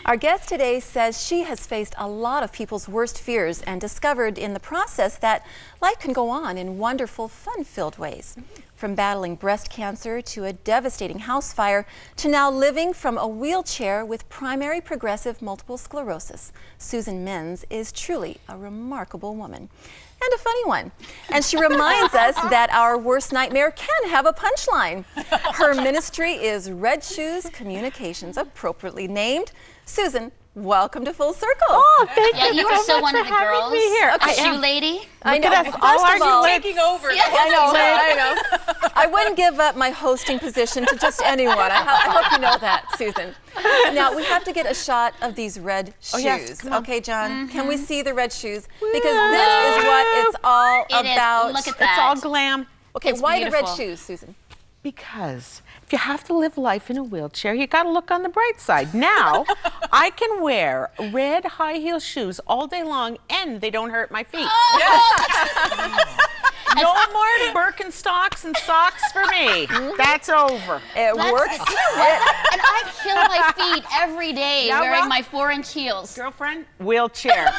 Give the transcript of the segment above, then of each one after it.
Our guest today says she has faced a lot of people's worst fears and discovered in the process that life can go on in wonderful, fun-filled ways. From battling breast cancer to a devastating house fire to now living from a wheelchair with primary progressive multiple sclerosis, Susan Minns is truly a remarkable woman. And a funny one. And she reminds us that our worst nightmare can have a punchline. Her ministry is Red Shoes Communications, appropriately named. Susan, welcome to Full Circle. Oh, thank you. You are so one of the girls. Me here. A shoe lady. I know. Look at us, all our taking over. Yeah, I know. I wouldn't give up my hosting position to just anyone. I hope you know that, Susan. Now, we have to get a shot of these red shoes. Oh, yes. Okay, John, can we see the red shoes? Because this is what it's all about. Look at that. It's all glam. Okay, It's why the red beautiful. shoes, Susan? Because if you have to live life in a wheelchair, you got to look on the bright side. Now, I can wear red high heel shoes all day long and they don't hurt my feet. No more Birkenstocks and socks for me. That's over. It works. You know what? And I kill my feet every day Yeah, wearing well- my 4-inch heels. Girlfriend, wheelchair.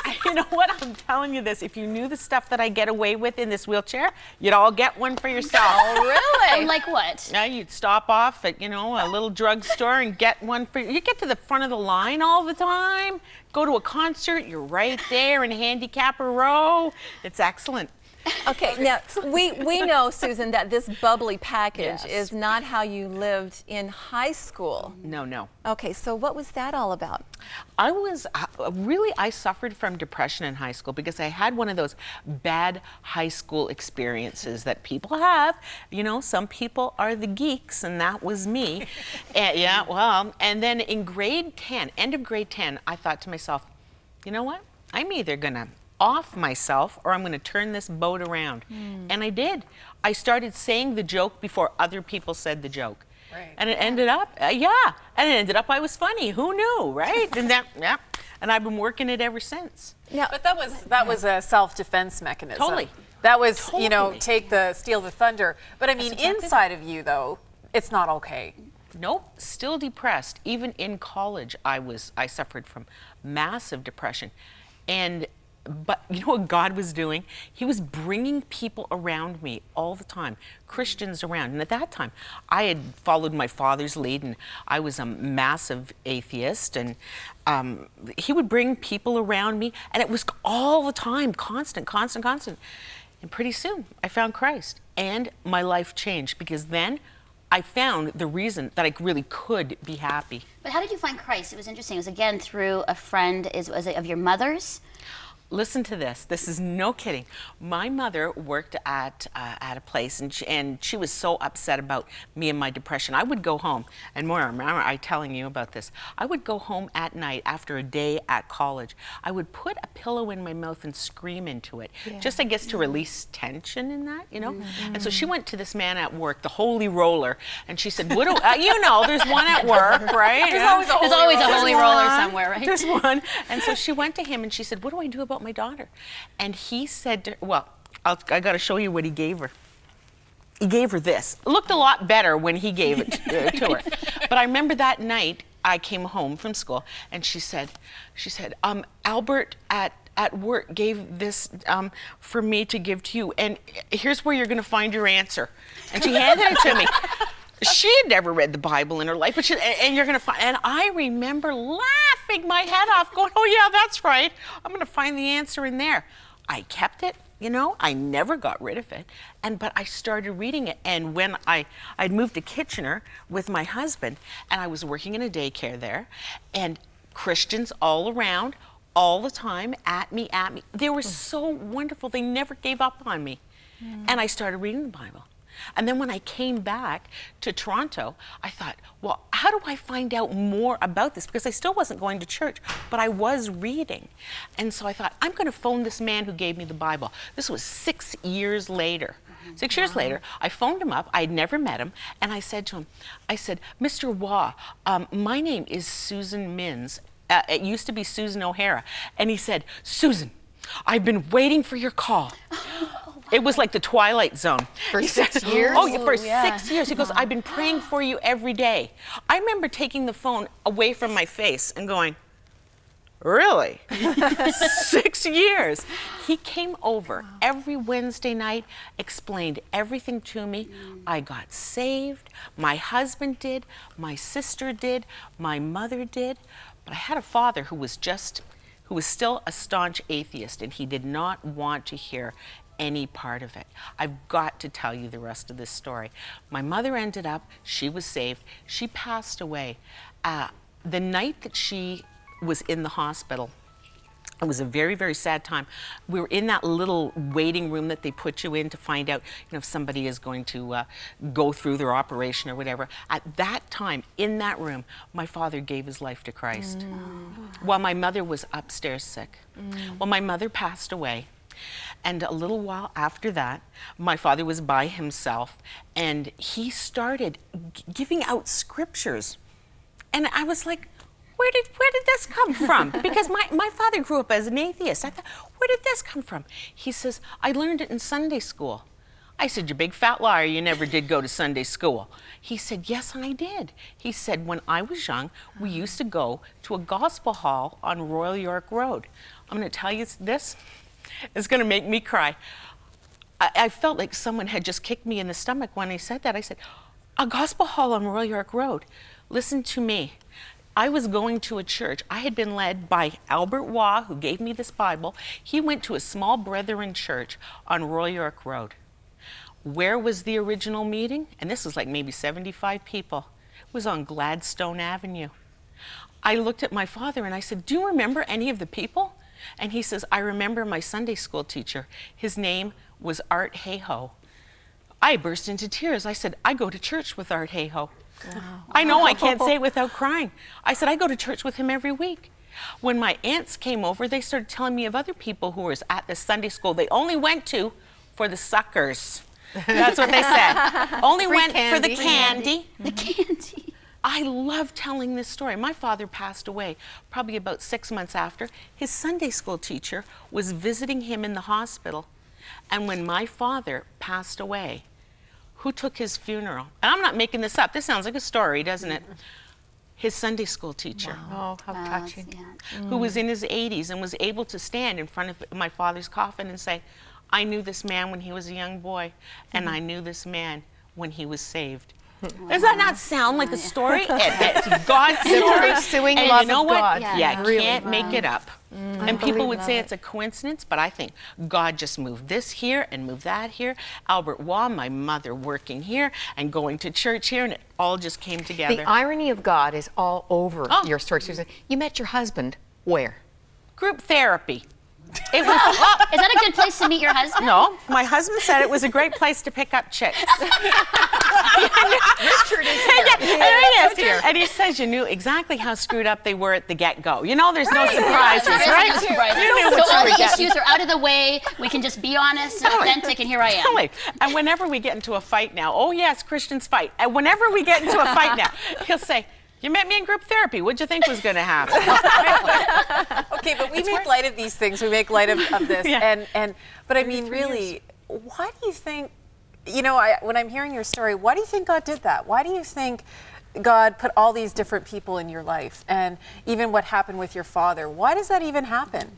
And you know what? I'm telling you this. If you knew the stuff that I get away with in this wheelchair, you'd all get one for yourself. Oh, really? And like what? Now you'd stop off at, a little drugstore and get one for you. Get to the front of the line all the time. Go to a concert, you're right there in handicapper row. It's excellent. Okay, now we know, Susan, that this bubbly package Yes. is not how you lived in high school. No. Okay, so what was that all about? I suffered from depression in high school because I had one of those bad high school experiences that people have. Some people are the geeks, and that was me. And then in grade 10, end of grade 10, I thought to myself, you know what? I'm either gonna off myself or I'm going to turn this boat around. And I did. I started saying the joke before other people said the joke. Right. And it ended up, I was funny. Who knew, right? And I've been working it ever since. Now, But that was a self-defense mechanism. Totally. That was, Totally. steal the thunder. But I mean, inside of you, though, it's not okay. Nope, still depressed. Even in college, I suffered from massive depression. But you know what God was doing? He was bringing people around me all the time, Christians around. And at that time, I had followed my father's lead, and I was a massive atheist. And he would bring people around me, and it was all the time, constant. And pretty soon, I found Christ, and my life changed because then I found the reason that I really could be happy. But how did you find Christ? It was interesting. It was again through a friend. Was it of your mother's? Listen to this. This is no kidding. My mother worked at a place, and she was so upset about me and my depression. I would go home, and more, remember I telling you about this. I would go home at night after a day at college. I would put a pillow in my mouth and scream into it, just I guess to release tension in that, And so she went to this man at work, the Holy Roller, and she said, "What do there's one at work, right? There's always a holy roller somewhere, right? There's one." And so she went to him and she said, "What do I do about my daughter?" And he said, I got to show you what he gave her. He gave her this. It looked a lot better when he gave it to her. But I remember that night I came home from school and she said, Albert at work gave this for me to give to you, and here's where you're going to find your answer. And she handed it to me. She had never read the Bible in her life, but and you're going to find, and I remember laughing my head off going, oh yeah, that's right. I'm going to find the answer in there. I kept it, I never got rid of it. But I started reading it. And when I'd moved to Kitchener with my husband, and I was working in a daycare there, and Christians all around, all the time, at me. They were so wonderful. They never gave up on me. And I started reading the Bible. And then when I came back to Toronto, I thought, well, how do I find out more about this? Because I still wasn't going to church, but I was reading. And so I thought, I'm going to phone this man who gave me the Bible. This was 6 years later. 6 years later, I phoned him up. I'd never met him. And I said to him, Mr. Waugh, my name is Susan Minns. It used to be Susan O'Hara. And he said, Susan, I've been waiting for your call. It was like the Twilight Zone. For He 6 said, years? Oh, yeah, for yeah. 6 years. He goes, I've been praying for you every day. I remember taking the phone away from my face and going, really? 6 years. He came over every Wednesday night, explained everything to me. I got saved. My husband did. My sister did. My mother did. But I had a father who was still a staunch atheist, and he did not want to hear any part of it. I've got to tell you the rest of this story. My mother ended up, she was saved. She passed away. The night that she was in the hospital, it was a very, very sad time. We were in that little waiting room that they put you in to find out, if somebody is going to go through their operation or whatever. At that time, in that room, my father gave his life to Christ while my mother was upstairs sick. Well, my mother passed away. And a little while after that, my father was by himself, and he started giving out scriptures. And I was like, where did this come from? Because my father grew up as an atheist. I thought, where did this come from? He says, I learned it in Sunday school. I said, you big fat liar, you never did go to Sunday school. He said, yes, I did. He said, when I was young, we used to go to a gospel hall on Royal York Road. I'm going to tell you this. It's going to make me cry. I felt like someone had just kicked me in the stomach when he said that. I said, a gospel hall on Royal York Road. Listen to me. I was going to a church. I had been led by Albert Waugh, who gave me this Bible. He went to a small Brethren church on Royal York Road. Where was the original meeting? And this was like maybe 75 people. It was on Gladstone Avenue. I looked at my father and I said, do you remember any of the people? And he says, I remember my Sunday school teacher. His name was Art Hayhoe. I burst into tears. I said, I go to church with Art Hayhoe. Wow. I know I can't say it without crying. I said, I go to church with him every week. When my aunts came over, they started telling me of other people who were at the Sunday school they only went to for the suckers. That's what they said. Only went for the candy. The candy. I love telling this story. My father passed away probably about 6 months after. His Sunday school teacher was visiting him in the hospital. And when my father passed away, who took his funeral? And I'm not making this up. This sounds like a story, doesn't it? His Sunday school teacher. Oh, how touching. Yeah. Who was in his 80s and was able to stand in front of my father's coffin and say, I knew this man when he was a young boy, and I knew this man when he was saved. Does that not sound like a story? It's God's story. Pursuing And love you know of what? God. Yeah, Really. can't make it up. And people would say it's a coincidence, but I think God just moved this here and moved that here. Albert Waugh, my mother working here and going to church here, and it all just came together. The irony of God is all over Oh. your story, Susan. You met your husband where? Group therapy. It was Is that a good place to meet your husband? no. My husband said it was a great place to pick up chicks. Richard is here. And he says you knew exactly how screwed up they were at the get-go. You know, there's no surprises, There isn't right? a surprise. You knew So what you all were the getting. issues are out of the way. We can just be honest and authentic, and here I am. Totally. And whenever we get into a fight now, oh yes, Christians fight. And whenever we get into a fight now, he'll say, you met me in group therapy. What'd you think was going to happen? Okay, but we make light of these things. We make light of this. Yeah. But I mean, really, why do you think, when I'm hearing your story, why do you think God did that? Why do you think God put all these different people in your life? And even what happened with your father, why does that even happen?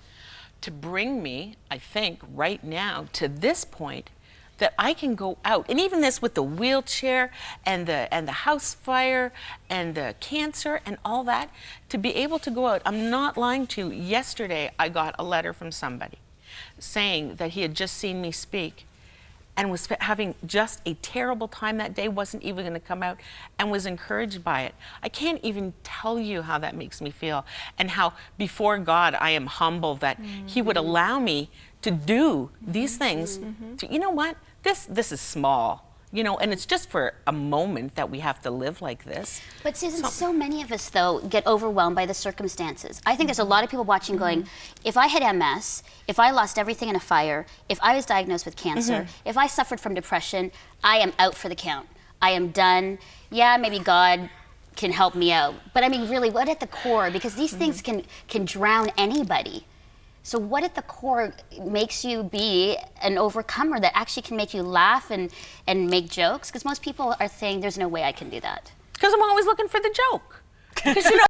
To bring me, I think, right now to this point, that I can go out, and even this with the wheelchair and the house fire and the cancer and all that, to be able to go out. I'm not lying to you. Yesterday, I got a letter from somebody saying that he had just seen me speak and was having just a terrible time that day, wasn't even going to come out, and was encouraged by it. I can't even tell you how that makes me feel, and how before God I am humble that he would allow me to do these things. You know what? This is small, and it's just for a moment that we have to live like this. But Susan, so many of us, though, get overwhelmed by the circumstances. I think there's a lot of people watching going, if I had MS, if I lost everything in a fire, if I was diagnosed with cancer, if I suffered from depression, I am out for the count. I am done. Yeah, maybe God can help me out. But I mean, really, what at the core? Because these things can drown anybody. So what at the core makes you be an overcomer that actually can make you laugh and make jokes? Because most people are saying, there's no way I can do that. Because I'm always looking for the joke. Because you know.